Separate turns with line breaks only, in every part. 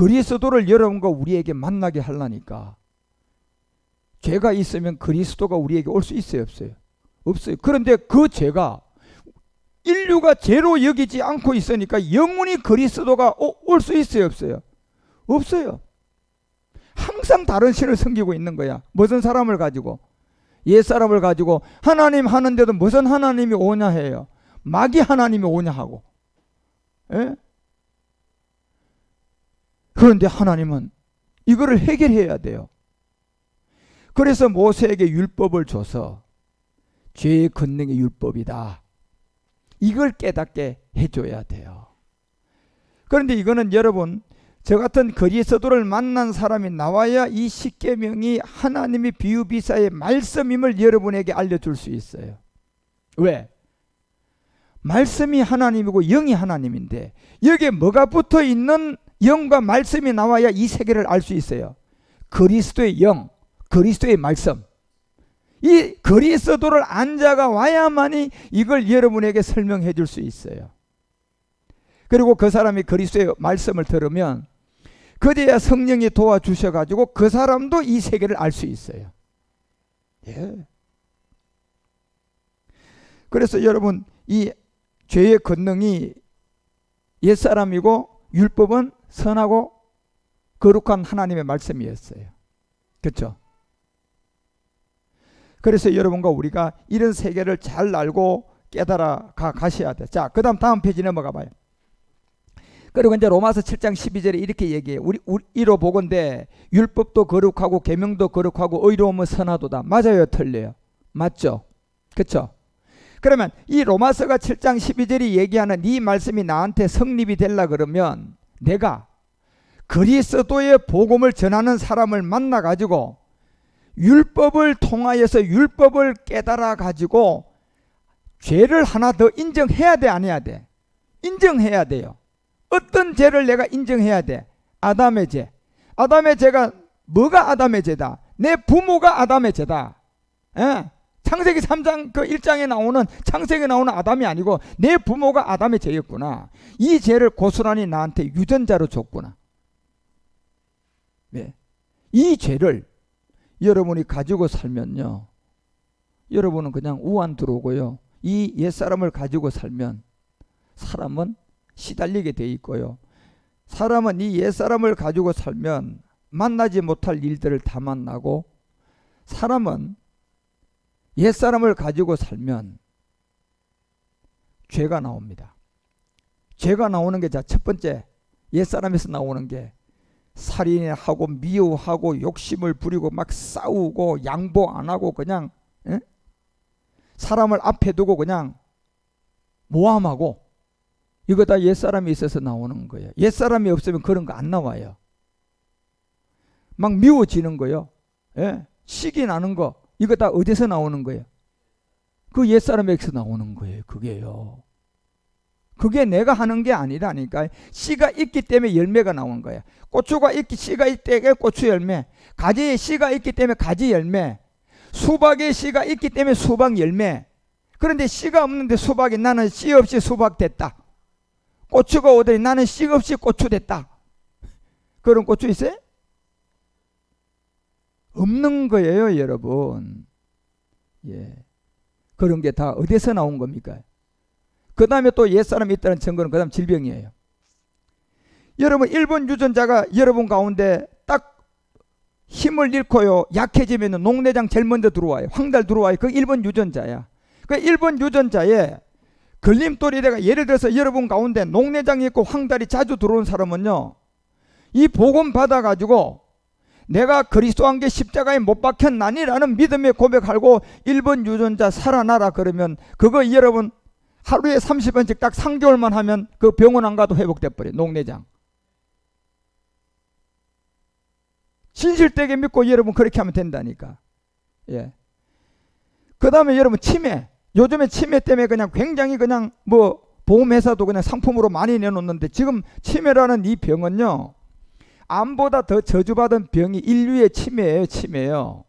그리스도를 여러분과 우리에게 만나게 하려니까. 죄가 있으면 그리스도가 우리에게 올 수 있어요, 없어요? 없어요. 그런데 그 죄가 인류가 죄로 여기지 않고 있으니까 영원히 그리스도가 올 수 있어요, 없어요? 없어요. 항상 다른 신을 섬기고 있는 거야. 무슨 사람을 가지고? 옛사람을 가지고 하나님 하는데도 무슨 하나님이 오냐 해요. 마귀 하나님이 오냐 하고. 예? 그런데 하나님은 이거를 해결해야 돼요. 그래서 모세에게 율법을 줘서 죄의 권능의 율법이다. 이걸 깨닫게 해줘야 돼요. 그런데 이거는 여러분, 저 같은 그리스도를 만난 사람이 나와야 이 십계명이 하나님의 비유비사의 말씀임을 여러분에게 알려줄 수 있어요. 왜? 말씀이 하나님이고 영이 하나님인데 여기에 뭐가 붙어 있는 영과 말씀이 나와야 이 세계를 알 수 있어요. 그리스도의 영, 그리스도의 말씀. 이 그리스도를 안 자가 와야만이 이걸 여러분에게 설명해 줄 수 있어요. 그리고 그 사람이 그리스도의 말씀을 들으면 그제야 성령이 도와주셔가지고 그 사람도 이 세계를 알 수 있어요. 예. 그래서 여러분, 이 죄의 권능이 옛사람이고 율법은 선하고 거룩한 하나님의 말씀이었어요. 그렇죠? 그래서 여러분과 우리가 이런 세계를 잘 알고 깨달아 가셔야 돼. 자, 그 다음 페이지 넘어가 봐요. 그리고 이제 로마서 7장 12절에 이렇게 얘기해요. 이로 보건대 율법도 거룩하고 계명도 거룩하고 의로움은 선하도다. 맞아요, 틀려요? 맞죠? 그렇죠? 그러면 이 로마서가 7장 12절이 얘기하는 이 말씀이 나한테 성립이 되려 그러면 내가 그리스도의 복음을 전하는 사람을 만나 가지고 율법을 통하여서 율법을 깨달아 가지고 죄를 하나 더 인정해야 돼, 안 해야 돼? 인정해야 돼요. 어떤 죄를 내가 인정해야 돼? 아담의 죄. 아담의 죄가 뭐가 아담의 죄다? 내 부모가 아담의 죄다. 예? 창세기 3장 그 1장에 나오는 창세기에 나오는 아담이 아니고 내 부모가 아담의 죄였구나. 이 죄를 고스란히 나한테 유전자로 줬구나. 네. 이 죄를 여러분이 가지고 살면요, 여러분은 그냥 우한 들어오고요, 이 옛사람을 가지고 살면 사람은 시달리게 돼 있고요, 사람은 이 옛사람을 가지고 살면 만나지 못할 일들을 다 만나고, 사람은 옛사람을 가지고 살면 죄가 나옵니다. 죄가 나오는 게 자, 첫 번째, 옛사람에서 나오는 게 살인하고 미워하고 욕심을 부리고 막 싸우고 양보 안 하고 그냥 사람을 앞에 두고 그냥 모함하고, 이거 다 옛사람이 있어서 나오는 거예요. 옛사람이 없으면 그런 거 안 나와요. 막 미워지는 거요. 예? 식이 나는 거, 이거 다 어디서 나오는 거예요? 그 옛사람에게서 나오는 거예요. 그게요. 그게 내가 하는 게 아니라니까. 씨가 있기 때문에 열매가 나오는 거야. 고추가 씨가 있기 때문에 고추 열매, 가지에 씨가 있기 때문에 가지 열매, 수박에 씨가 있기 때문에 수박 열매. 그런데 씨가 없는데 수박이, 나는 씨 없이 수박 됐다. 고추가 오더니 나는 씨 없이 고추 됐다. 그런 고추 있어요? 없는 거예요, 여러분. 예. 그런 게 다 어디서 나온 겁니까? 그 다음에 또 옛사람이 있다는 증거는 그 다음 질병이에요. 여러분, 일본 유전자가 여러분 가운데 딱 힘을 잃고요, 약해지면 녹내장 제일 먼저 들어와요. 황달 들어와요. 그 일본 유전자야. 그 일본 유전자에 걸림돌이 돼가, 예를 들어서 여러분 가운데 녹내장이 있고 황달이 자주 들어온 사람은요, 이 복음 받아가지고 내가 그리스도 안개 십자가에 못 박혔나니라는 믿음의 고백하고 일본 유전자 살아나라 그러면 그거 여러분 하루에 30번씩 딱 3개월만 하면 그 병원 안 가도 회복돼 버려요. 녹내장. 진실되게 믿고 여러분 그렇게 하면 된다니까. 예. 그 다음에 여러분 치매. 요즘에 치매 때문에 그냥 굉장히 그냥 뭐 보험회사도 그냥 상품으로 많이 내놓는데, 지금 치매라는 이 병은요, 암보다 더 저주받은 병이 인류의 치매예요. 치매요.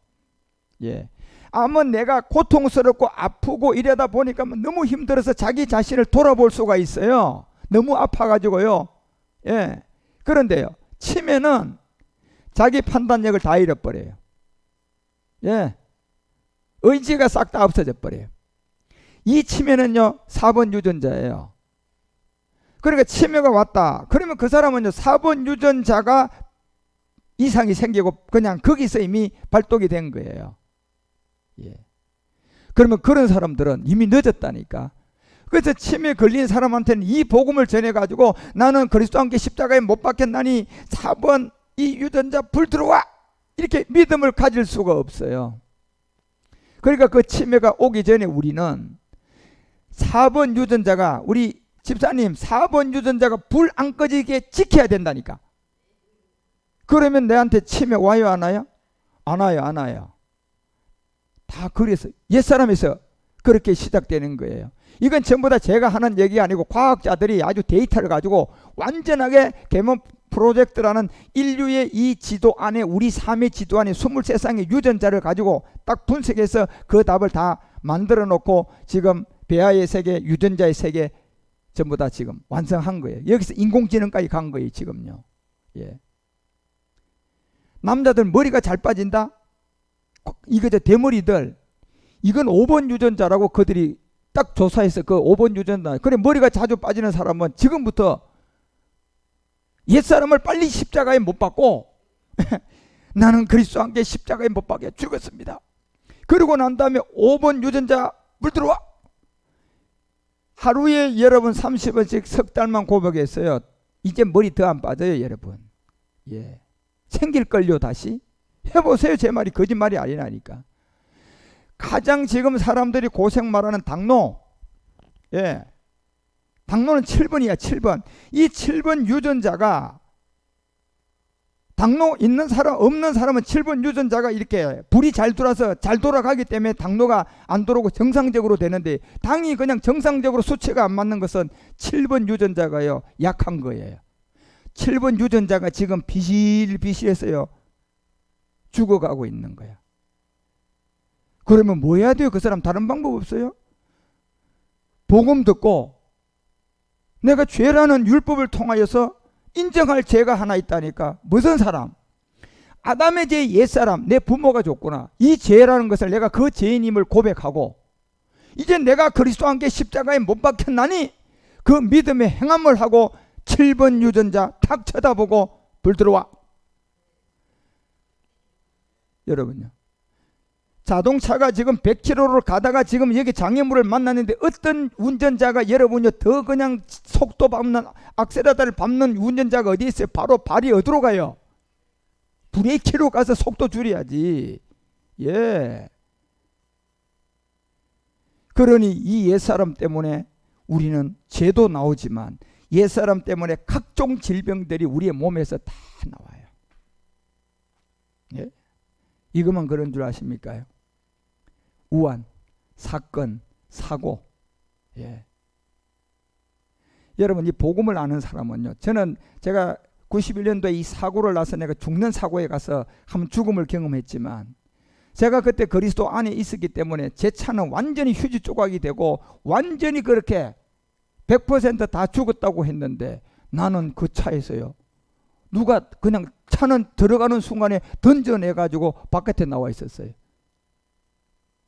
예. 암은 내가 고통스럽고 아프고 이러다 보니까 너무 힘들어서 자기 자신을 돌아볼 수가 있어요. 너무 아파가지고요. 예. 그런데요, 치매는 자기 판단력을 다 잃어버려요. 예. 의지가 싹 다 없어져 버려요. 이 치매는요 4번 유전자예요. 그러니까 치매가 왔다 그러면 그 사람은요 4번 유전자가 이상이 생기고 그냥 거기서 이미 발동이 된 거예요. 예. 그러면 그런 사람들은 이미 늦었다니까. 그래서 치매 걸린 사람한테는 이 복음을 전해가지고 나는 그리스도와 함께 십자가에 못 박혔나니 4번 이 유전자 불 들어와 이렇게 믿음을 가질 수가 없어요. 그러니까 그 치매가 오기 전에 우리는 4번 유전자가 우리 집사님 4번 유전자가 불 안 꺼지게 지켜야 된다니까. 그러면 내한테 치매 와요 안 와요? 안 와요 안 와요. 다 그래서 옛사람에서 그렇게 시작되는 거예요. 이건 전부 다 제가 하는 얘기 아니고 과학자들이 아주 데이터를 가지고 완전하게 개모 프로젝트라는 인류의 이 지도 안에 우리 삶의 지도 안에 23쌍의 유전자를 가지고 딱 분석해서 그 답을 다 만들어 놓고 지금 배아의 세계 유전자의 세계 전부 다 지금 완성한 거예요. 여기서 인공지능까지 간 거예요 지금요. 예. 남자들 머리가 잘 빠진다? 이거 저 대머리들 이건 5번 유전자라고 그들이 딱 조사해서 그 5번 유전자 그래 머리가 자주 빠지는 사람은 지금부터 옛사람을 빨리 십자가에 못 박고 나는 그리스도와 함께 십자가에 못 박혀 죽었습니다. 그러고 난 다음에 5번 유전자 물 들어와. 하루에 여러분 30원씩 석 달만 고백했어요. 이제 머리 더 안 빠져요 여러분. 예. 생길걸요 다시. 해보세요. 제 말이 거짓말이 아니라니까. 가장 지금 사람들이 고생 말하는 당뇨. 예. 당뇨는 7번이야 7번. 이 7번 유전자가 당뇨 있는 사람 없는 사람은 7번 유전자가 이렇게 불이 잘 돌아서 잘 돌아가기 때문에 당뇨가 안 들어오고 정상적으로 되는데 당이 그냥 정상적으로 수치가 안 맞는 것은 7번 유전자가요 약한 거예요. 7번 유전자가 지금 비실비실해서요 죽어가고 있는 거야. 그러면 뭐 해야 돼요? 그 사람 다른 방법 없어요? 복음 듣고 내가 죄라는 율법을 통하여서 인정할 죄가 하나 있다니까. 무슨 사람? 아담의 죄 옛사람 내 부모가 줬구나. 이 죄라는 것을 내가 그 죄인임을 고백하고 이제 내가 그리스도와 함께 십자가에 못 박혔나니 그 믿음의 행함을 하고 7번 유전자 탁 쳐다보고 불 들어와. 여러분요. 자동차가 지금 100km를 가다가 지금 여기 장애물을 만났는데 어떤 운전자가 여러분요 더 그냥 속도 밟는 악셀레터를 밟는 운전자가 어디 있어요? 바로 발이 어디로 가요? 브레이크로 가서 속도 줄여야지. 예. 그러니 이 옛사람 때문에 우리는 죄도 나오지만 옛사람 때문에 각종 질병들이 우리의 몸에서 다 나와요. 예? 이것만 그런 줄 아십니까? 우한, 사건, 사고. 예. 여러분 이 복음을 아는 사람은요. 저는 제가 91년도에 이 사고를 나서 내가 죽는 사고에 가서 한번 죽음을 경험했지만 제가 그때 그리스도 안에 있었기 때문에 제 차는 완전히 휴지 조각이 되고 완전히 그렇게 100% 죽었다고 했는데 나는 그 차에서요. 누가 그냥 차는 들어가는 순간에 던져내가지고 바깥에 나와 있었어요.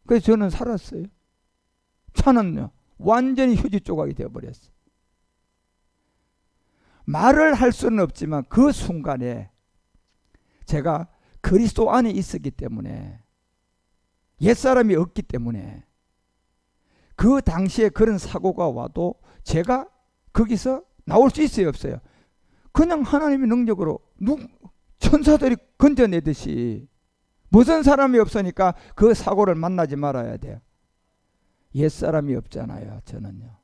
그래서 저는 살았어요. 차는요. 완전히 휴지 조각이 되어버렸어요. 말을 할 수는 없지만 그 순간에 제가 그리스도 안에 있었기 때문에 옛사람이 없기 때문에 그 당시에 그런 사고가 와도 제가 거기서 나올 수 있어요 없어요? 그냥 하나님의 능력으로 천사들이 건져내듯이 무슨 사람이 없으니까 그 사고를 만나지 말아야 돼요. 옛사람이 없잖아요. 저는요.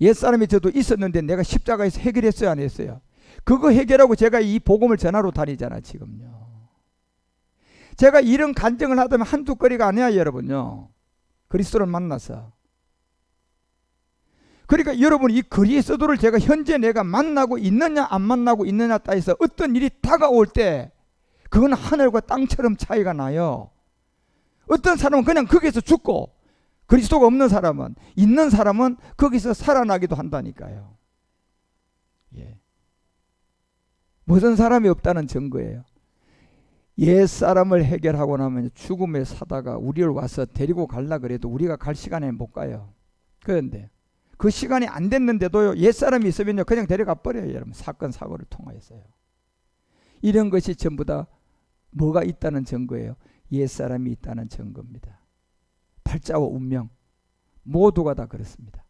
옛사람이 저도 있었는데 내가 십자가에서 해결했어요 안 했어요? 그거 해결하고 제가 이 복음을 전하러 다니잖아 지금요. 제가 이런 간증을 하다면 한두 거리가 아니야 여러분요. 그리스도를 만나서. 그러니까 여러분 이 그리스도를 제가 현재 내가 만나고 있느냐 안 만나고 있느냐 따라서 어떤 일이 다가올 때 그건 하늘과 땅처럼 차이가 나요. 어떤 사람은 그냥 거기서 죽고 그리스도가 없는 사람은 있는 사람은 거기서 살아나기도 한다니까요. 예. 무슨 사람이 없다는 증거예요. 옛사람을 해결하고 나면 죽음에 사다가 우리를 와서 데리고 갈라 그래도 우리가 갈 시간에 못 가요. 그런데 그 시간이 안 됐는데도요, 옛사람이 있으면요 그냥 데려가 버려요. 여러분, 사건 사고를 통하여서요. 이런 것이 전부 다 뭐가 있다는 증거예요? 옛사람이 있다는 증거입니다. 팔자와 운명 모두가 다 그렇습니다.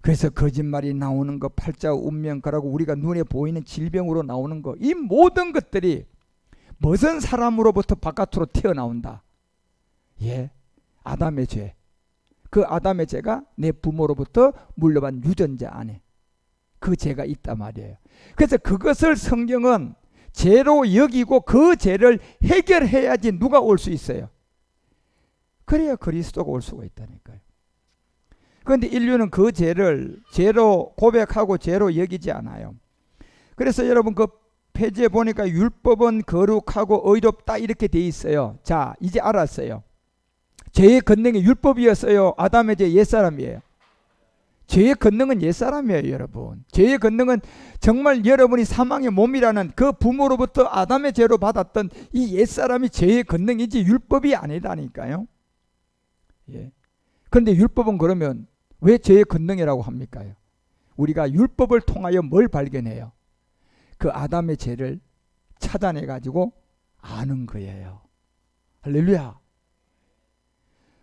그래서 거짓말이 나오는 거, 팔자와 운명, 그러고 우리가 눈에 보이는 질병으로 나오는 거, 이 모든 것들이 무슨 사람으로부터 바깥으로 튀어나온다? 예, 아담의 죄. 그 아담의 죄가 내 부모로부터 물려받은 유전자 안에 그 죄가 있단 말이에요. 그래서 그것을 성경은 죄로 여기고 그 죄를 해결해야지 누가 올 수 있어요. 그래야 그리스도가 올 수가 있다니까요. 그런데 인류는 그 죄를 죄로 고백하고 죄로 여기지 않아요. 그래서 여러분 그 페이지에 보니까 율법은 거룩하고 의롭다 이렇게 돼 있어요. 자, 이제 알았어요. 죄의 권능이 율법이었어요? 아담의 죄 옛사람이에요? 죄의 권능은 옛사람이에요, 여러분. 죄의 권능은 정말 여러분이 사망의 몸이라는 그 부모로부터 아담의 죄로 받았던 이 옛사람이 죄의 권능이지 율법이 아니라니까요. 예. 그런데 율법은 그러면 왜 죄의 권능이라고 합니까? 우리가 율법을 통하여 뭘 발견해요? 그 아담의 죄를 찾아내 가지고 아는 거예요. 할렐루야.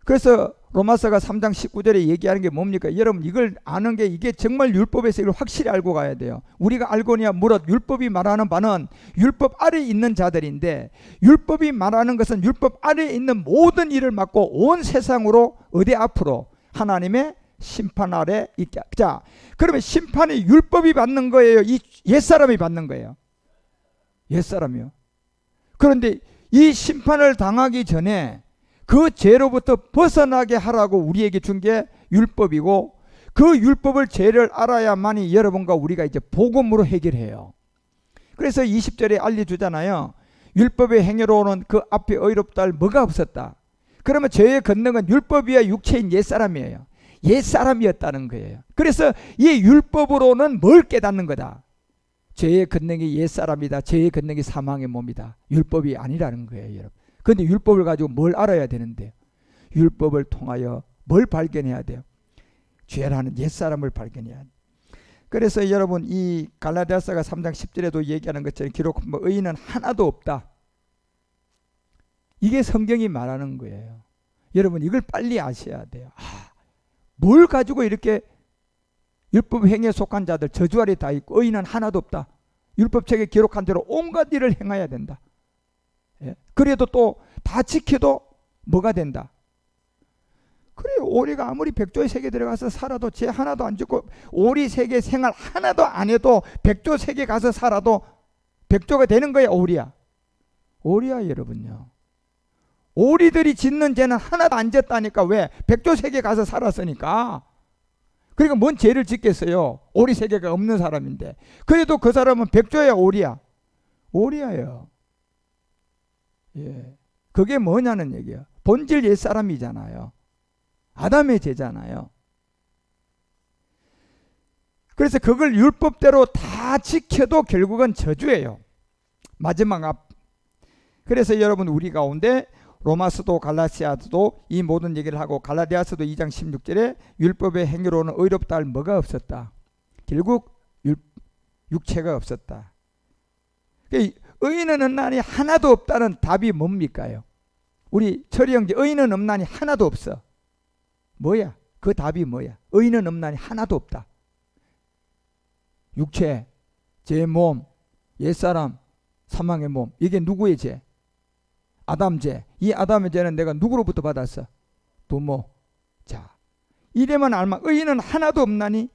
그래서 로마서가 3장 19절에 얘기하는 게 뭡니까? 여러분, 이걸 아는 게 이게 정말 율법에서 이걸 확실히 알고 가야 돼요. 우리가 알고니야 무릇 율법이 말하는 바는 율법 아래에 있는 자들인데, 율법이 말하는 것은 율법 아래에 있는 모든 일을 맡고 온 세상으로 어디 앞으로 하나님의 심판 아래 있게. 자, 그러면 심판이 율법이 받는 거예요? 이 옛사람이 받는 거예요? 옛사람이요. 그런데 이 심판을 당하기 전에 그 죄로부터 벗어나게 하라고 우리에게 준 게 율법이고, 그 율법을 죄를 알아야만이 여러분과 우리가 이제 복음으로 해결해요. 그래서 20절에 알려주잖아요. 율법의 행위로는 그 앞에 의롭다 할 뭐가 없었다. 그러면 죄의 권능은 율법이야 육체인 옛사람이에요. 옛사람이었다는 거예요. 그래서 이 율법으로는 뭘 깨닫는 거다? 죄의 권능이 옛사람이다. 죄의 권능이 사망의 몸이다. 율법이 아니라는 거예요, 여러분. 그런데 율법을 가지고 뭘 알아야 되는데, 율법을 통하여 뭘 발견해야 돼요? 죄라는 옛사람을 발견해야 돼요. 그래서 여러분 이 갈라디아서가 3장 10절에도 얘기하는 것처럼 기록 의인은 하나도 없다. 이게 성경이 말하는 거예요. 여러분 이걸 빨리 아셔야 돼요. 뭘 가지고 이렇게 율법 행위에 속한 자들 저주 아래 다 있고 의인은 하나도 없다. 율법책에 기록한 대로 온갖 일을 행해야 된다. 예? 그래도 또 다 지켜도 뭐가 된다? 그래, 우리가 아무리 백조의 세계 들어가서 살아도 죄 하나도 안 짓고 오리 세계 생활 하나도 안 해도 백조 세계 가서 살아도 백조가 되는 거야. 오리야. 오리야, 여러분요. 오리들이 짓는 죄는 하나도 안 짓다니까. 왜? 백조 세계 가서 살았으니까. 그러니까 뭔 죄를 짓겠어요? 오리 세계가 없는 사람인데. 그래도 그 사람은 백조야, 오리야? 오리야요. 예. 그게 뭐냐는 얘기야. 본질 옛사람이잖아요. 아담의 죄잖아요. 그래서 그걸 율법대로 다 지켜도 결국은 저주예요. 마지막 앞. 그래서 여러분 우리 가운데 로마서도 갈라디아서도 이 모든 얘기를 하고, 갈라디아서도 2장 16절에 율법의 행위로는 의롭다 할 뭐가 없었다. 결국 육체가 없었다. 의인은 없나니 하나도 없다는 답이 뭡니까요? 우리 철이 형제, 의인은 없나니 하나도 없어. 뭐야? 그 답이 뭐야? 의인은 없나니 하나도 없다. 육체, 제 몸, 옛사람, 사망의 몸. 이게 누구의 죄? 아담 죄. 이 아담의 죄는 내가 누구로부터 받았어? 부모. 자, 이래만 알면 의인은 하나도 없나니.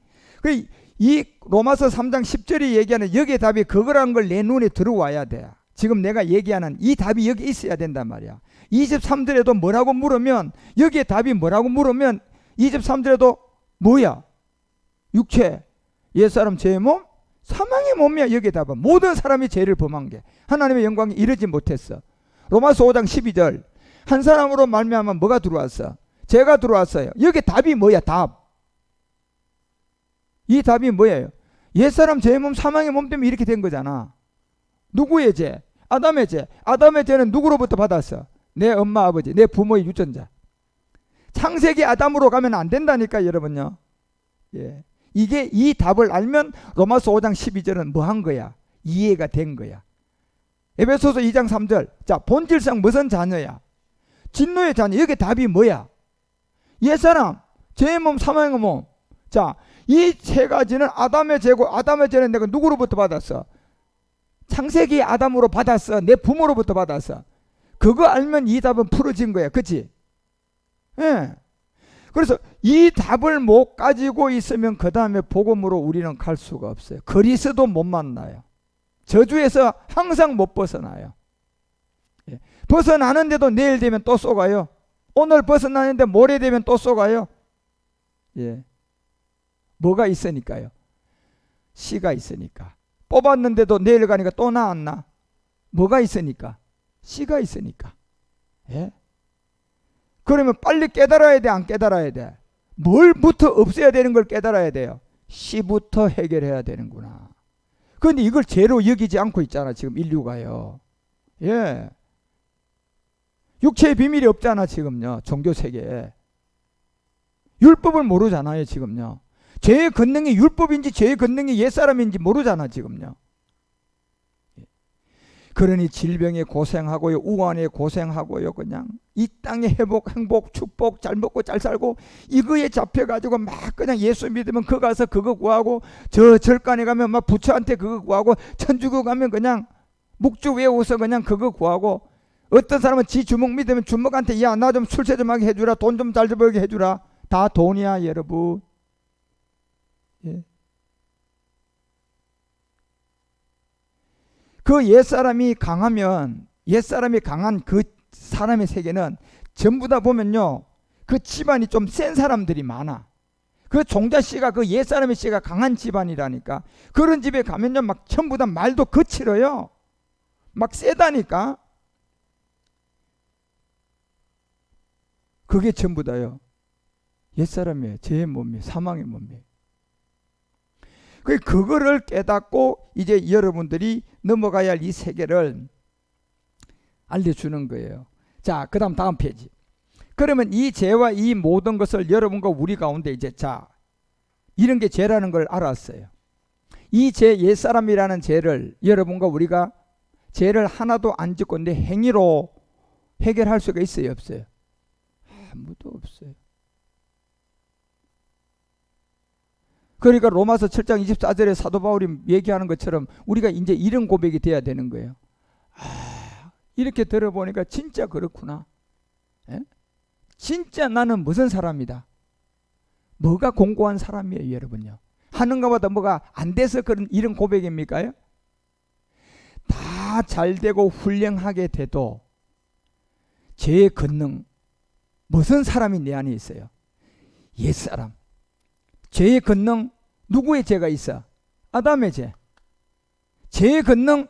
이 로마서 3장 10절이 얘기하는 여기에 답이 그거라는 걸 내 눈에 들어와야 돼. 지금 내가 얘기하는 이 답이 여기 있어야 된단 말이야. 23절에도 뭐라고 물으면, 여기에 답이 뭐라고 물으면 23절에도 뭐야? 육체, 옛사람, 죄의 몸, 사망의 몸이야. 여기에 답은 모든 사람이 죄를 범한 게 하나님의 영광에 이르지 못했어. 로마서 5장 12절, 한 사람으로 말미암아 뭐가 들어왔어? 죄가 들어왔어요. 여기 답이 뭐야? 답. 이 답이 뭐예요? 옛사람 죄의 몸, 사망의 몸 때문에 이렇게 된 거잖아. 누구의 죄? 아담의 죄. 아담의 죄는 누구로부터 받았어? 내 엄마 아버지, 내 부모의 유전자. 창세기 아담으로 가면 안 된다니까 여러분요. 예. 이게 이 답을 알면 로마서 5장 12절은 뭐 한 거야? 이해가 된 거야. 에베소서 2장 3절. 자, 본질상 무슨 자녀야? 진노의 자녀. 여기 답이 뭐야? 옛사람, 죄의 몸, 사망의 몸. 자, 이 세 가지는 아담의 죄고, 아담의 죄는 내가 누구로부터 받았어? 창세기 아담으로 받았어. 내 부모로부터 받았어. 그거 알면 이 답은 풀어진 거야. 그치? 예. 그래서 이 답을 못 가지고 있으면 그 다음에 복음으로 우리는 갈 수가 없어요. 그리스도 못 만나요. 저주에서 항상 못 벗어나요. 예. 벗어나는데도 내일 되면 또 쏘가요. 오늘 벗어나는데 모레 되면 또 쏘가요. 예. 뭐가 있으니까요? 씨가 있으니까. 뽑았는데도 내일 가니까 또 나왔나? 뭐가 있으니까? 씨가 있으니까. 예? 그러면 빨리 깨달아야 돼, 안 깨달아야 돼? 뭘부터 없애야 되는 걸 깨달아야 돼요? 씨부터 해결해야 되는구나. 그런데 이걸 죄로 여기지 않고 있잖아, 지금 인류가요. 예. 육체의 비밀이 없잖아, 지금요. 종교 세계에. 율법을 모르잖아요, 지금요. 죄의 권능이 율법인지 죄의 권능이 옛사람인지 모르잖아, 지금요. 그러니 질병에 고생하고요, 우환에 고생하고요, 그냥 이 땅의 회복, 행복, 축복, 잘 먹고 잘 살고 이거에 잡혀가지고 막 그냥 예수 믿으면 그 가서 그거 구하고, 저 절간에 가면 막 부처한테 그거 구하고, 천주교 가면 그냥 묵주 외워서 그냥 그거 구하고, 어떤 사람은 지 주먹 믿으면 주먹한테 야, 나 좀 출세 좀 하게 해주라, 돈 좀 잘 벌게 해주라. 다 돈이야, 여러분. 예. 그 옛사람이 강하면, 옛사람이 강한 그 사람의 세계는 전부 다 보면요, 그 집안이 좀 센 사람들이 많아. 그 종자씨가, 그 옛사람의 씨가 강한 집안이라니까. 그런 집에 가면요, 막 전부 다 말도 거칠어요. 막 세다니까. 그게 전부 다요, 옛사람이에요. 죄의 몸이, 사망의 몸이. 그거를 깨닫고 이제 여러분들이 넘어가야 할 이 세계를 알려주는 거예요. 자, 그 다음 페이지. 그러면 이 죄와 이 모든 것을 여러분과 우리 가운데 이제, 자, 이런 게 죄라는 걸 알았어요. 이 죄, 옛사람이라는 죄를 여러분과 우리가 죄를 하나도 안 짓고 내 행위로 해결할 수가 있어요, 없어요? 아무도 없어요. 그러니까 로마서 7장 24절에 사도 바울이 얘기하는 것처럼 우리가 이제 이런 고백이 돼야 되는 거예요. 아, 이렇게 들어보니까 진짜 그렇구나. 에? 진짜 나는 무슨 사람이다. 뭐가 공고한 사람이에요, 여러분요. 하는 것보다 뭐가 안 돼서 그런 이런 고백입니까요? 다 잘 되고 훌륭하게 돼도 죄의 권능, 무슨 사람이 내 안에 있어요? 옛사람. 죄의 권능, 누구의 죄가 있어? 아담의 죄. 죄의 권능,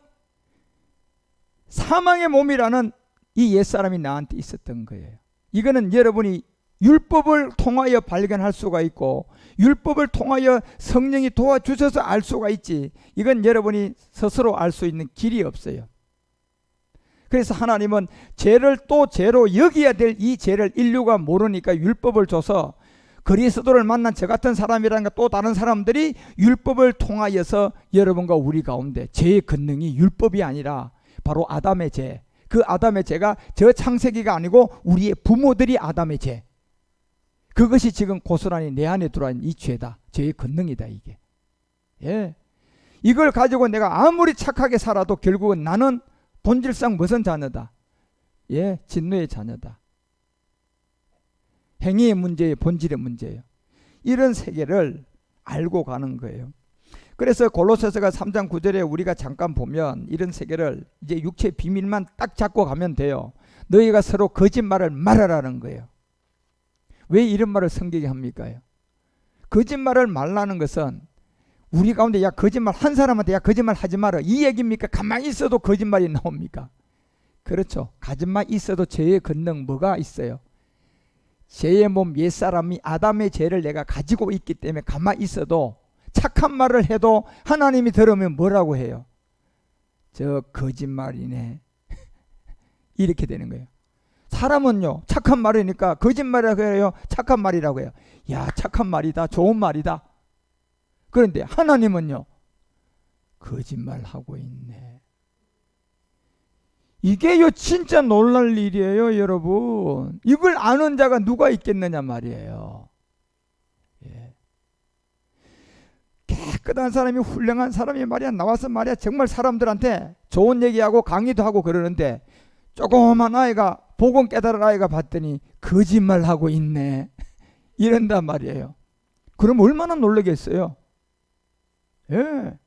사망의 몸이라는 이 옛사람이 나한테 있었던 거예요. 이거는 여러분이 율법을 통하여 발견할 수가 있고, 율법을 통하여 성령이 도와주셔서 알 수가 있지, 이건 여러분이 스스로 알 수 있는 길이 없어요. 그래서 하나님은 죄를 또 죄로 여겨야 될 이 죄를 인류가 모르니까 율법을 줘서, 그리스도를 만난 저 같은 사람이라는 또 다른 사람들이 율법을 통하여서 여러분과 우리 가운데 죄의 권능이 율법이 아니라 바로 아담의 죄, 그 아담의 죄가 저 창세기가 아니고 우리의 부모들이 아담의 죄, 그것이 지금 고스란히 내 안에 들어있는 이 죄다. 죄의 권능이다, 이게. 예. 이걸 가지고 내가 아무리 착하게 살아도 결국은 나는 본질상 무슨 자녀다? 예, 진노의 자녀다. 행위의 문제예요, 본질의 문제예요. 이런 세계를 알고 가는 거예요. 그래서 골로새서가 3장 9절에 우리가 잠깐 보면 이런 세계를 이제 육체의 비밀만 딱 잡고 가면 돼요. 너희가 서로 거짓말을 말하라는 거예요. 왜 이런 말을 성경이 합니까? 거짓말을 말라는 것은 우리 가운데 야 거짓말 한 사람한테 야 거짓말 하지 마라 이 얘기입니까? 가만히 있어도 거짓말이 나옵니까? 그렇죠. 가만히 있어도 죄의 권능 뭐가 있어요? 죄의 몸 옛사람이 아담의 죄를 내가 가지고 있기 때문에 가만히 있어도 착한 말을 해도 하나님이 들으면 뭐라고 해요? 저 거짓말이네. 이렇게 되는 거예요. 사람은요, 착한 말이니까 거짓말이라고 해요, 착한 말이라고 해요. 야, 착한 말이다, 좋은 말이다. 그런데 하나님은요, 거짓말하고 있네. 이게요 진짜 놀랄 일이에요, 여러분. 이걸 아는 자가 누가 있겠느냐 말이에요. 예. 깨끗한 사람이, 훌륭한 사람이 말이야 나와서 말이야 정말 사람들한테 좋은 얘기하고 강의도 하고 그러는데, 조그만 아이가, 복음 깨달은 아이가 봤더니 거짓말하고 있네 이런단 말이에요. 그럼 얼마나 놀라겠어요. 예.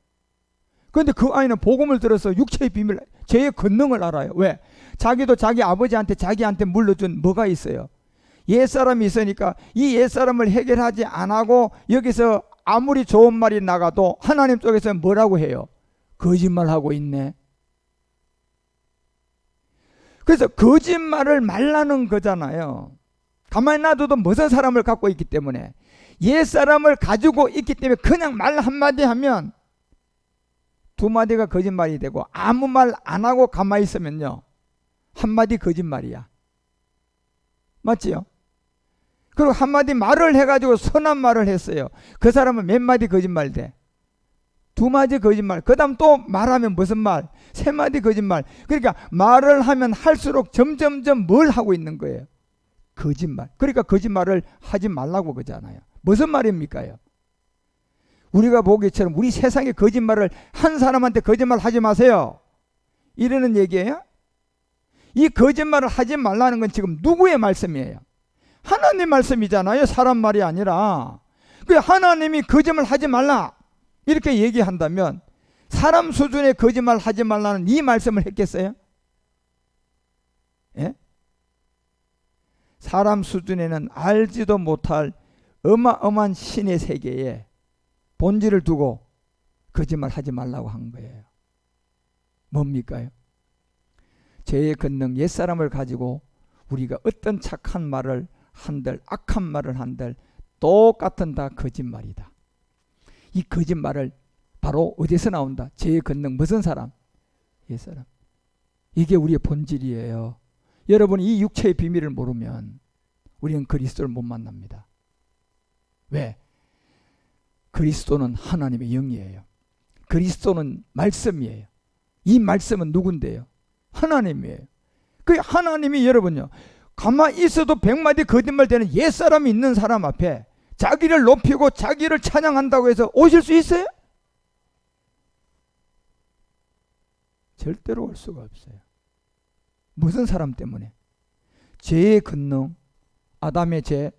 그런데 그 아이는 복음을 들어서 육체의 비밀, 죄의 권능을 알아요. 왜? 자기도 자기 아버지한테, 자기한테 물려준 뭐가 있어요. 옛사람이 있으니까 이 옛사람을 해결하지 안 하고 여기서 아무리 좋은 말이 나가도 하나님 쪽에서 뭐라고 해요? 거짓말하고 있네. 그래서 거짓말을 말라는 거잖아요. 가만히 놔둬도 무슨 사람을 갖고 있기 때문에, 옛사람을 가지고 있기 때문에 그냥 말 한마디 하면 두 마디가 거짓말이 되고, 아무 말 안 하고 가만히 있으면요 한마디 거짓말이야. 맞지요? 그리고 한마디 말을 해가지고 선한 말을 했어요. 그 사람은 몇 마디 거짓말 돼? 두 마디 거짓말. 그 다음 또 말하면 무슨 말? 세 마디 거짓말. 그러니까 말을 하면 할수록 점점점 뭘 하고 있는 거예요? 거짓말. 그러니까 거짓말을 하지 말라고 그러잖아요. 무슨 말입니까요? 우리가 보기처럼 우리 세상에 거짓말을 한 사람한테 거짓말 하지 마세요 이러는 얘기예요? 이 거짓말을 하지 말라는 건 지금 누구의 말씀이에요? 하나님 말씀이잖아요. 사람 말이 아니라. 그 하나님이 거짓말 하지 말라 이렇게 얘기한다면 사람 수준의 거짓말 하지 말라는 이 말씀을 했겠어요? 예? 사람 수준에는 알지도 못할 어마어마한 신의 세계에 본질을 두고 거짓말 하지 말라고 한 거예요. 뭡니까요? 죄의 권능, 옛사람을 가지고 우리가 어떤 착한 말을 한들, 악한 말을 한들 똑같은 다 거짓말이다. 이 거짓말을 바로 어디서 나온다? 죄의 권능, 무슨 사람? 옛사람. 이게 우리의 본질이에요. 여러분, 이 육체의 비밀을 모르면 우리는 그리스도를 못 만납니다. 왜? 그리스도는 하나님의 영이에요. 그리스도는 말씀이에요. 이 말씀은 누군데요? 하나님이에요. 그 하나님이 여러분요, 가만히 있어도 100마디 거짓말 되는 옛사람이 있는 사람 앞에 자기를 높이고 자기를 찬양한다고 해서 오실 수 있어요? 절대로 올 수가 없어요. 무슨 사람 때문에? 죄의 권능, 아담의 죄,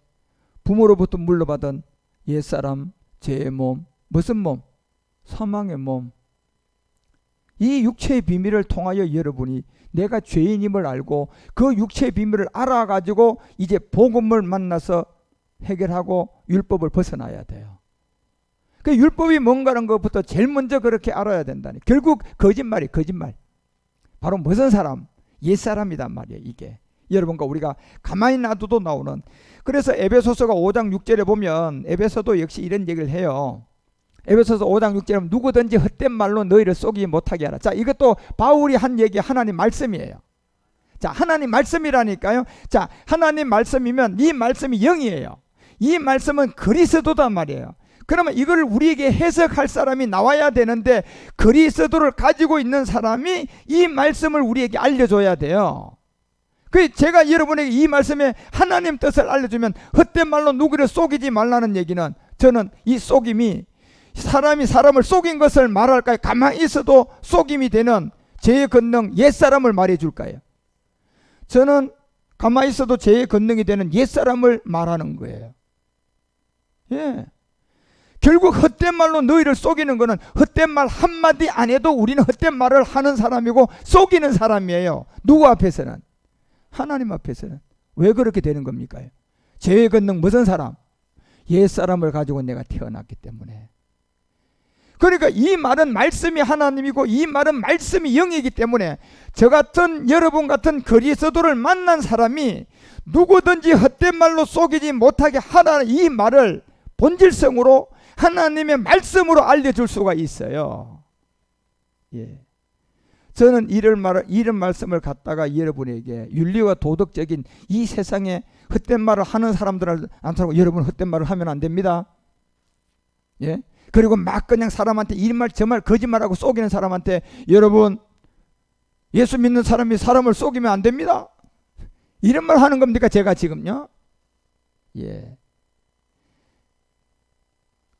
부모로부터 물려받은 옛사람, 죄의 몸, 무슨 몸? 사망의 몸. 이 육체의 비밀을 통하여 여러분이 내가 죄인임을 알고 그 육체의 비밀을 알아가지고 이제 복음을 만나서 해결하고 율법을 벗어나야 돼요. 그 율법이 뭔가라는 것부터 제일 먼저 그렇게 알아야 된다니. 결국 거짓말. 바로 무슨 사람? 옛사람이단 말이에요. 이게 여러분과 우리가 가만히 놔둬도 나오는. 그래서 에베소서가 5장 6절에 보면 에베소도 역시 이런 얘기를 해요. 에베소서 5장 6절에 보면 누구든지 헛된 말로 너희를 속이지 못하게 하라. 자, 이것도 바울이 한 얘기, 하나님 말씀이에요. 자, 하나님 말씀이라니까요. 자, 하나님 말씀이면 이 말씀이 영이에요. 이 말씀은 그리스도단 말이에요. 그러면 이걸 우리에게 해석할 사람이 나와야 되는데 그리스도를 가지고 있는 사람이 이 말씀을 우리에게 알려줘야 돼요. 그 제가 여러분에게 이 말씀에 하나님 뜻을 알려주면 헛된 말로 누구를 속이지 말라는 얘기는, 저는 이 속임이 사람이 사람을 속인 것을 말할까요? 가만히 있어도 속임이 되는 죄의 권능, 옛사람을 말해줄까요? 저는 가만히 있어도 죄의 권능이 되는 옛사람을 말하는 거예요. 예. 결국 헛된 말로 너희를 속이는 것은 헛된 말 한마디 안 해도 우리는 헛된 말을 하는 사람이고 속이는 사람이에요. 누구 앞에서는? 하나님 앞에서는. 왜 그렇게 되는 겁니까? 죄의 권능 무슨 사람? 옛사람을 가지고 내가 태어났기 때문에. 그러니까 이 말은 말씀이 하나님이고 이 말은 말씀이 영이기 때문에 저 같은 여러분 같은 그리스도를 만난 사람이 누구든지 헛된 말로 속이지 못하게 하라는 이 말을 본질성으로 하나님의 말씀으로 알려줄 수가 있어요. 예. 저는 이런 말씀을 갖다가 여러분에게 윤리와 도덕적인 이 세상에 헛된 말을 하는 사람들한테 여러분 헛된 말을 하면 안 됩니다. 예? 그리고 막 그냥 사람한테 이 말 저 말 거짓말하고 속이는 사람한테 여러분 예수 믿는 사람이 사람을 속이면 안 됩니다. 이런 말 하는 겁니까 제가 지금요? 예.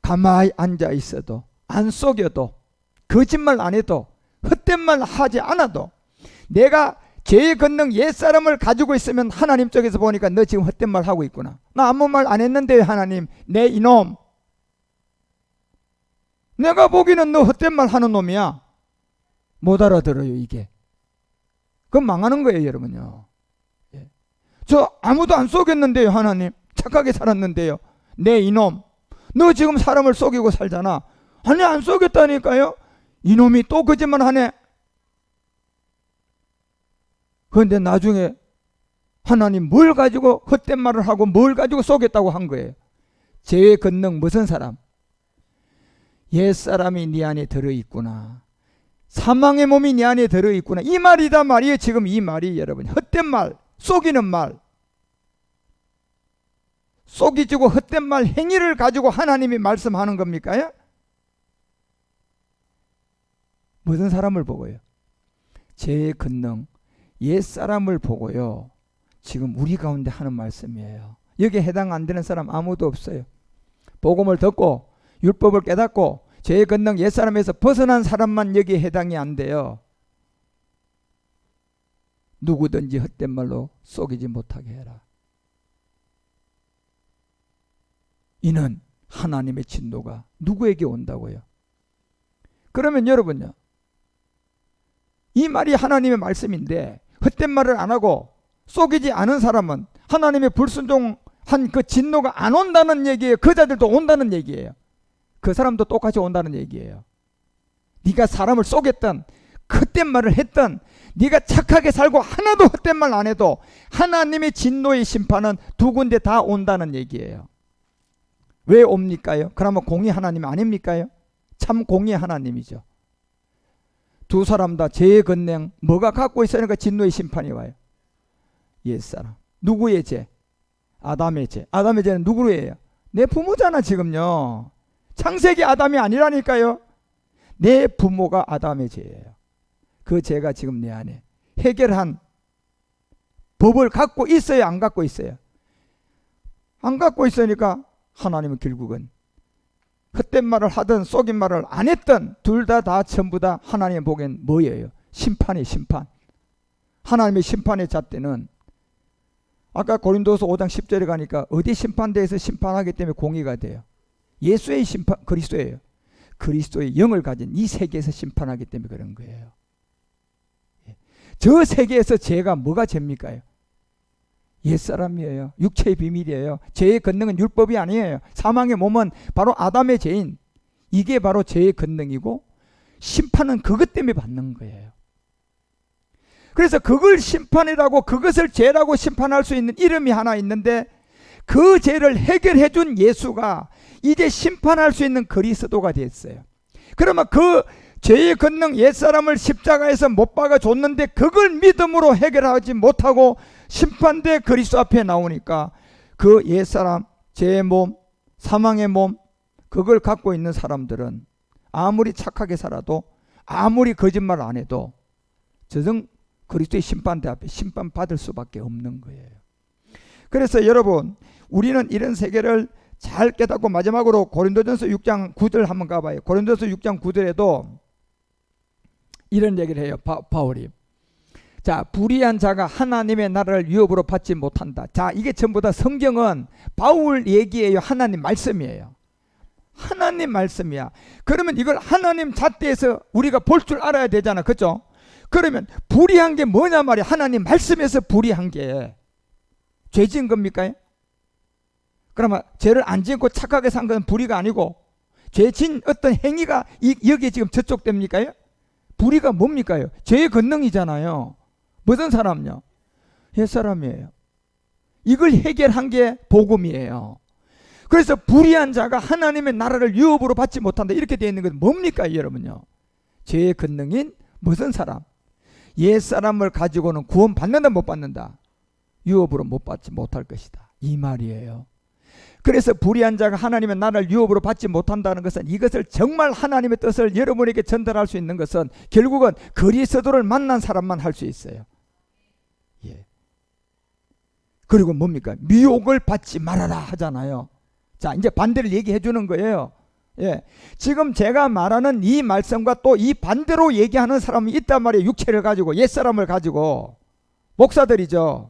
가만히 앉아 있어도 안 속여도 거짓말 안 해도 헛된 말 하지 않아도 내가 죄의 권능 옛사람을 가지고 있으면 하나님 쪽에서 보니까 너 지금 헛된 말 하고 있구나. 나 아무 말 안 했는데 하나님 내 이놈 내가 보기에는 너 헛된 말 하는 놈이야. 못 알아들어요 이게. 그건 망하는 거예요 여러분요. 예. 저 아무도 안 속였는데요 하나님. 착하게 살았는데요. 내 이놈 너 지금 사람을 속이고 살잖아. 아니 안 속였다니까요. 이놈이 또 거짓말 하네. 그런데 나중에 하나님 뭘 가지고 헛된 말을 하고 뭘 가지고 속였다고 한 거예요. 죄의 권능 무슨 사람? 옛사람이 네 안에 들어있구나. 사망의 몸이 네 안에 들어있구나. 이 말이다 말이에요. 지금 이 말이 여러분 헛된 말, 속이는 말, 속이지고 헛된 말 행위를 가지고 하나님이 말씀하는 겁니까? 무슨 사람을 보고요? 죄의 권능 옛사람을 보고요. 지금 우리 가운데 하는 말씀이에요. 여기에 해당 안 되는 사람 아무도 없어요. 복음을 듣고 율법을 깨닫고 죄의 권능 옛사람에서 벗어난 사람만 여기에 해당이 안 돼요. 누구든지 헛된 말로 속이지 못하게 해라. 이는 하나님의 진노가 누구에게 온다고요? 그러면 여러분요, 이 말이 하나님의 말씀인데 헛된 말을 안 하고 속이지 않은 사람은 하나님의 불순종한 그 진노가 안 온다는 얘기예요. 그 자들도 온다는 얘기예요. 그 사람도 똑같이 온다는 얘기예요. 네가 사람을 속였던 헛된 말을 했던 네가 착하게 살고 하나도 헛된 말 안 해도 하나님의 진노의 심판은 두 군데 다 온다는 얘기예요. 왜 옵니까요? 그러면 공의 하나님 아닙니까요? 참 공의 하나님이죠. 두 사람 다 죄의 권능 뭐가 갖고 있으니까 진노의 심판이 와요? 옛사람. 누구의 죄? 아담의 죄. 아담의 죄는 누구로 해요? 내 부모잖아 지금요. 창세기 아담이 아니라니까요. 내 부모가 아담의 죄예요. 그 죄가 지금 내 안에 해결한 법을 갖고 있어요? 안 갖고 있어요? 안 갖고 있으니까 하나님은 결국은 헛된 말을 하든 속인 말을 안 했든 둘 다 전부 다 하나님 보기엔 뭐예요? 심판이에요. 심판. 하나님의 심판의 잣대는 아까 고린도서 5장 10절에 가니까 어디 심판대에서 심판하기 때문에 공의가 돼요? 예수의 심판, 그리스도예요. 그리스도의 영을 가진 이 세계에서 심판하기 때문에 그런 거예요. 저 세계에서 죄가 뭐가 죄입니까? 옛사람이에요. 육체의 비밀이에요. 죄의 권능은 율법이 아니에요. 사망의 몸은 바로 아담의 죄인. 이게 바로 죄의 권능이고 심판은 그것 때문에 받는 거예요. 그래서 그걸 심판이라고 그것을 죄라고 심판할 수 있는 이름이 하나 있는데 그 죄를 해결해 준 예수가 이제 심판할 수 있는 그리스도가 됐어요. 그러면 그 죄의 권능 옛사람을 십자가에서 못 박아 줬는데 그걸 믿음으로 해결하지 못하고 심판대 그리스도 앞에 나오니까 그 옛사람, 죄의 몸, 사망의 몸 그걸 갖고 있는 사람들은 아무리 착하게 살아도 아무리 거짓말 안 해도 저정 그리스도의 심판대 앞에 심판받을 수밖에 없는 거예요. 그래서 여러분 우리는 이런 세계를 잘 깨닫고 마지막으로 고린도전서 6장 9절 한번 가봐요. 고린도전서 6장 9절에도 이런 얘기를 해요. 바울이. 자, 불의한 자가 하나님의 나라를 유업으로 받지 못한다. 자, 이게 전부 다 성경은 바울 얘기예요. 하나님 말씀이에요. 하나님 말씀이야. 그러면 이걸 하나님 잣대에서 우리가 볼 줄 알아야 되잖아. 그렇죠? 그러면 불의한 게 뭐냐 말이야. 하나님 말씀에서 불의한 게 죄 지은 겁니까? 그러면 죄를 안 짓고 착하게 산 건 불의가 아니고 죄 지은 어떤 행위가 여기에 지금 저촉됩니까? 불의가 뭡니까? 죄의 권능이잖아요. 무슨 사람요? 옛사람이에요. 이걸 해결한 게 복음이에요. 그래서 불의한 자가 하나님의 나라를 유업으로 받지 못한다 이렇게 되어 있는 건 뭡니까 여러분요? 죄의 권능인 무슨 사람? 옛사람을 가지고는 구원 받는다 못 받는다? 유업으로 못 받지 못할 것이다 이 말이에요. 그래서 불의한 자가 하나님의 나라를 유업으로 받지 못한다는 것은 이것을 정말 하나님의 뜻을 여러분에게 전달할 수 있는 것은 결국은 그리스도를 만난 사람만 할 수 있어요. 예. 그리고 뭡니까? 미혹을 받지 말아라 하잖아요. 자, 이제 반대를 얘기해 주는 거예요. 예. 지금 제가 말하는 이 말씀과 또 이 반대로 얘기하는 사람이 있단 말이에요. 육체를 가지고, 옛사람을 가지고. 목사들이죠.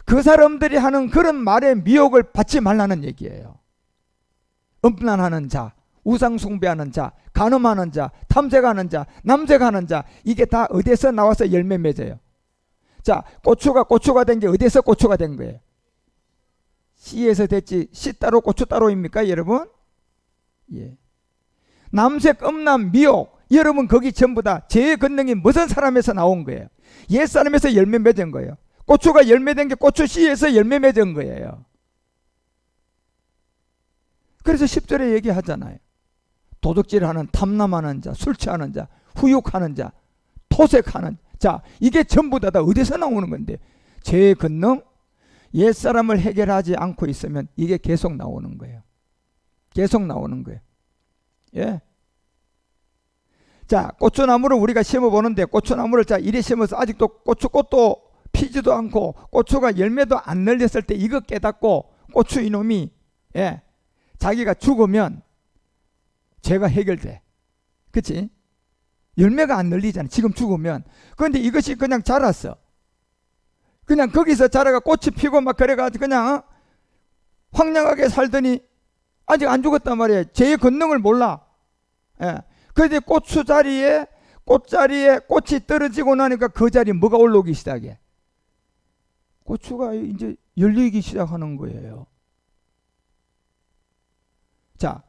그 사람들이 하는 그런 말에 미혹을 받지 말라는 얘기예요. 음란하는 자, 우상숭배하는 자, 간음하는 자, 탐색하는 자, 남색하는 자, 이게 다 어디서 나와서 열매 맺어요? 자, 고추가 된 게 어디서 고추가 된 거예요? 씨에서 됐지 씨 따로 고추 따로입니까 여러분? 예. 남색, 음란, 미혹, 여러분 거기 전부 다 죄의 권능이 무슨 사람에서 나온 거예요? 옛사람에서 열매 맺은 거예요. 고추가 열매된 게 고추 씨에서 열매 맺은 거예요. 그래서 10절에 얘기하잖아요. 도둑질하는, 탐남하는 자, 술 취하는 자, 후욕하는 자, 토색하는 자, 이게 전부 다 어디서 나오는 건데? 죄의 권능, 옛사람을 해결하지 않고 있으면 이게 계속 나오는 거예요. 계속 나오는 거예요. 예. 자, 고추나무를 우리가 심어보는데 고추나무를 자 이리 심어서 아직도 고추꽃도 피지도 않고 고추가 열매도 안 열렸을 때 이거 깨닫고 고추 이놈이 예, 자기가 죽으면 죄가 해결돼. 그치? 열매가 안 열리잖아. 지금 죽으면. 그런데 이것이 그냥 자랐어. 그냥 거기서 자라가 꽃이 피고 막 그래가지고 그냥 황량하게 살더니 아직 안 죽었단 말이에요. 죄의 권능을 몰라. 예. 그런데 꽃자리에 꽃이 떨어지고 나니까 그 자리에 뭐가 올라오기 시작해? 고추가 이제 열리기 시작하는 거예요. 자,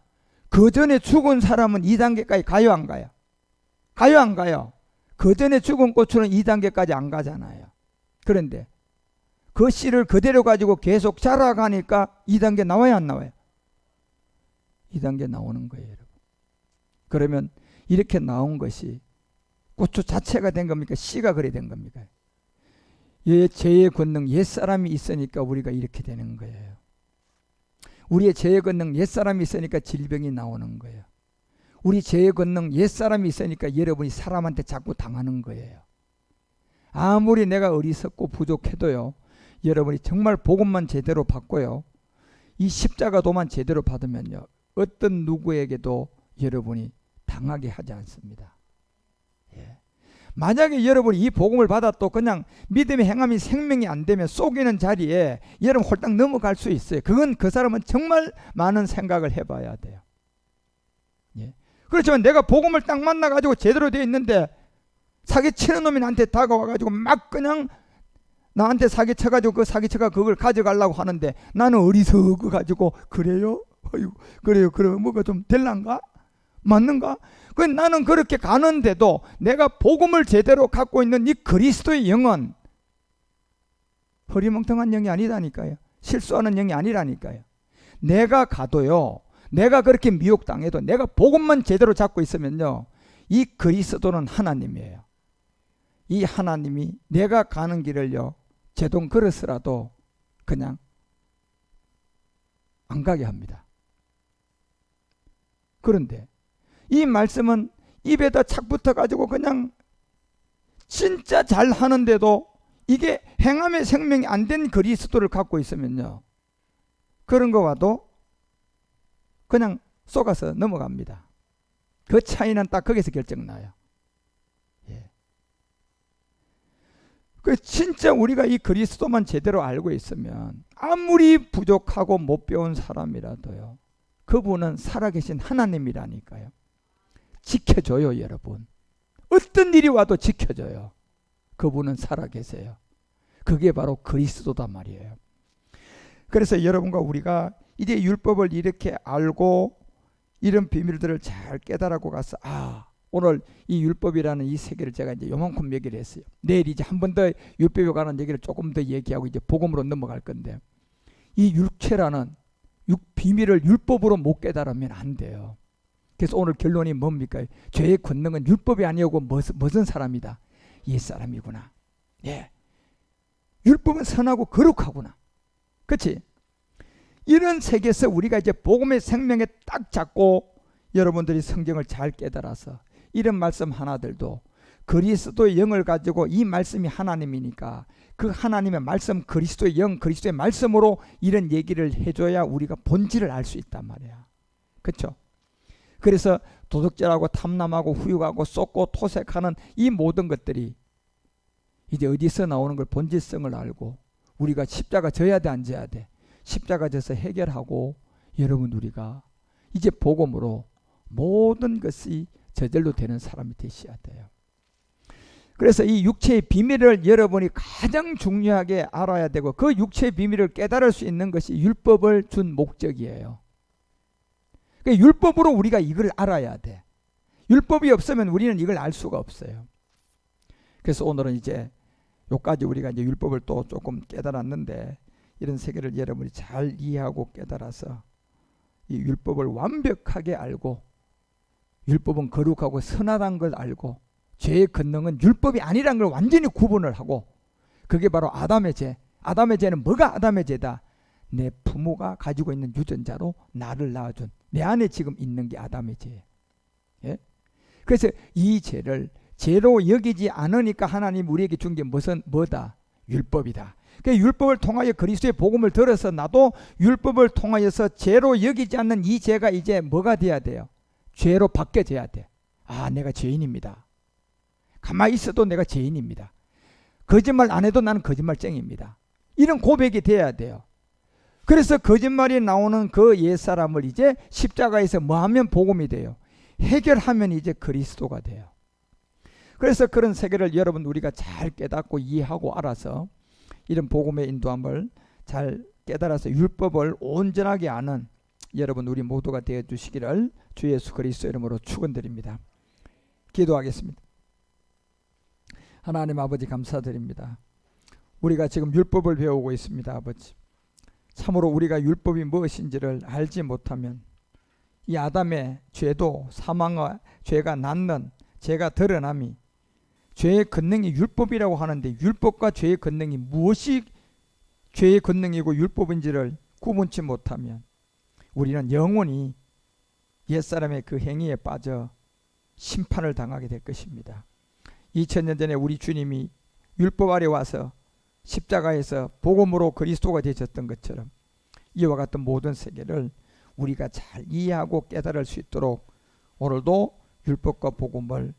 그 전에 죽은 사람은 2단계까지 가요 안 가요? 가요 안 가요? 그 전에 죽은 고추는 2단계까지 안 가잖아요. 그런데 그 씨를 그대로 가지고 계속 자라가니까 2단계 나와요 안 나와요? 2단계 나오는 거예요 여러분. 그러면 이렇게 나온 것이 고추 자체가 된 겁니까? 씨가 그래 된 겁니까? 죄의 권능 옛사람이 있으니까 우리가 이렇게 되는 거예요. 우리의 죄의 권능 옛사람이 있으니까 질병이 나오는 거예요. 우리 죄의 권능 옛사람이 있으니까 여러분이 사람한테 자꾸 당하는 거예요. 아무리 내가 어리석고 부족해도요, 여러분이 정말 복음만 제대로 받고요, 이 십자가도만 제대로 받으면요, 어떤 누구에게도 여러분이 당하게 하지 않습니다. 예. 만약에 여러분이 이 복음을 받아도 그냥 믿음의 행함이 생명이 안 되면 속이는 자리에 여러분 홀딱 넘어갈 수 있어요. 그건 그 사람은 정말 많은 생각을 해봐야 돼요. 예. 그렇지만 내가 복음을 딱 만나가지고 제대로 되어 있는데 사기치는 놈이 나한테 다가와가지고 막 그냥 나한테 사기쳐가지고 그 사기쳐가 그걸 가져가려고 하는데 나는 어리석어가지고 그래요? 어이구, 그래요. 그러면 뭐가 좀 될란가? 맞는가? 그 나는 그렇게 가는데도 내가 복음을 제대로 갖고 있는 이 그리스도의 영은 허리멍텅한 영이 아니라니까요. 실수하는 영이 아니라니까요. 내가 가도요, 내가 그렇게 미혹당해도 내가 복음만 제대로 잡고 있으면요, 이 그리스도는 하나님이에요. 이 하나님이 내가 가는 길을요, 제동 걸었으라도 그냥 안 가게 합니다. 그런데 이 말씀은 입에다 착 붙어가지고 그냥 진짜 잘 하는데도 이게 행함의 생명이 안 된 그리스도를 갖고 있으면요, 그런 거 와도 그냥 속아서 넘어갑니다. 그 차이는 딱 거기서 결정나요. 예. 그 진짜 우리가 이 그리스도만 제대로 알고 있으면 아무리 부족하고 못 배운 사람이라도요, 그분은 살아계신 하나님이라니까요. 지켜줘요 여러분. 어떤 일이 와도 지켜줘요. 그분은 살아계세요. 그게 바로 그리스도단 말이에요. 그래서 여러분과 우리가 이제 율법을 이렇게 알고 이런 비밀들을 잘 깨달아고 가서 오늘 이 율법이라는 이 세계를 제가 이제 요만큼 얘기를 했어요. 내일 이제 한 번 더 율법에 관한 얘기를 조금 더 얘기하고 이제 복음으로 넘어갈 건데, 이 육체라는 비밀을 율법으로 못 깨달으면 안 돼요. 그래서 오늘 결론이 뭡니까? 죄의 권능은 율법이 아니고 무슨 사람이다? 옛사람이구나. 예. 율법은 선하고 거룩하구나. 그렇지? 이런 세계에서 우리가 이제 복음의 생명에 딱 잡고 여러분들이 성경을 잘 깨달아서 이런 말씀 하나들도 그리스도의 영을 가지고 이 말씀이 하나님이니까 그 하나님의 말씀 그리스도의 영 그리스도의 말씀으로 이런 얘기를 해줘야 우리가 본질을 알 수 있단 말이야. 그렇죠? 그래서 도둑질하고 탐남하고 후육하고 쏟고 토색하는 이 모든 것들이 이제 어디서 나오는 걸 본질성을 알고 우리가 십자가 져야 돼 안 져야 돼? 십자가 져서 해결하고 여러분 우리가 이제 복음으로 모든 것이 저절로 되는 사람이 되셔야 돼요. 그래서 이 육체의 비밀을 여러분이 가장 중요하게 알아야 되고 그 육체의 비밀을 깨달을 수 있는 것이 율법을 준 목적이에요. 그러니까 율법으로 우리가 이걸 알아야 돼. 율법이 없으면 우리는 이걸 알 수가 없어요. 그래서 오늘은 이제 여기까지 우리가 이제 율법을 또 조금 깨달았는데 이런 세계를 여러분이 잘 이해하고 깨달아서 이 율법을 완벽하게 알고 율법은 거룩하고 선하다는 걸 알고 죄의 권능은 율법이 아니라는 걸 완전히 구분을 하고 그게 바로 아담의 죄. 아담의 죄는 뭐가 아담의 죄다? 내 부모가 가지고 있는 유전자로 나를 낳아준 내 안에 지금 있는 게 아담의 죄. 예? 그래서 이 죄를 죄로 여기지 않으니까 하나님 우리에게 준 게 뭐다? 율법이다. 그러니까 율법을 통하여 그리스도의 복음을 들어서 나도 율법을 통하여서 죄로 여기지 않는 이 죄가 이제 뭐가 돼야 돼요? 죄로 바뀌어져야 돼. 아, 내가 죄인입니다. 가만히 있어도 내가 죄인입니다. 거짓말 안 해도 나는 거짓말쟁이입니다. 이런 고백이 돼야 돼요. 그래서 거짓말이 나오는 그 옛사람을 이제 십자가에서 뭐하면 복음이 돼요? 해결하면 이제 그리스도가 돼요. 그래서 그런 세계를 여러분 우리가 잘 깨닫고 이해하고 알아서 이런 복음의 인도함을 잘 깨달아서 율법을 온전하게 아는 여러분 우리 모두가 되어 주시기를 주 예수 그리스도 이름으로 축원드립니다. 기도하겠습니다. 하나님 아버지 감사드립니다. 우리가 지금 율법을 배우고 있습니다. 아버지 참으로 우리가 율법이 무엇인지를 알지 못하면 이 아담의 죄도 사망과 죄가 낳는 죄가 드러남이 죄의 권능이 율법이라고 하는데 율법과 죄의 권능이 무엇이 죄의 권능이고 율법인지를 구분치 못하면 우리는 영원히 옛사람의 그 행위에 빠져 심판을 당하게 될 것입니다. 2000년 전에 우리 주님이 율법 아래 와서 십자가에서 복음으로 그리스도가 되셨던 것처럼 이와 같은 모든 세계를 우리가 잘 이해하고 깨달을 수 있도록 오늘도 율법과 복음을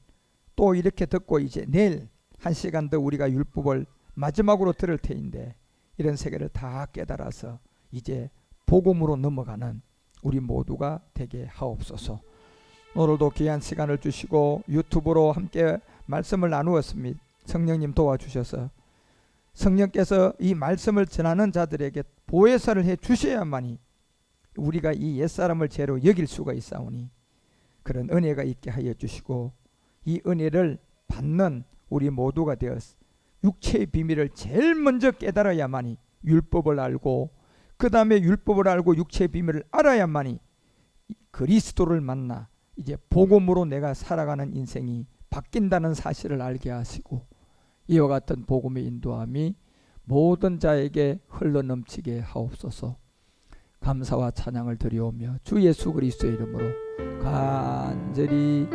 또 이렇게 듣고 이제 내일 1시간 더 우리가 율법을 마지막으로 들을 테인데 이런 세계를 다 깨달아서 이제 복음으로 넘어가는 우리 모두가 되게 하옵소서. 오늘도 귀한 시간을 주시고 유튜브로 함께 말씀을 나누었습니다. 성령님 도와주셔서 성령께서 이 말씀을 전하는 자들에게 보혜사를 해 주셔야만이 우리가 이 옛사람을 죄로 여길 수가 있사오니 그런 은혜가 있게 하여 주시고 이 은혜를 받는 우리 모두가 되어서 육체의 비밀을 제일 먼저 깨달아야만이 율법을 알고 그 다음에 율법을 알고 육체의 비밀을 알아야만이 그리스도를 만나 이제 복음으로 내가 살아가는 인생이 바뀐다는 사실을 알게 하시고 이와 같은 복음의 인도함이 모든 자에게 흘러넘치게 하옵소서. 감사와 찬양을 드리오며 주 예수 그리스도의 이름으로 간절히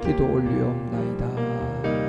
기도 올리옵나이다.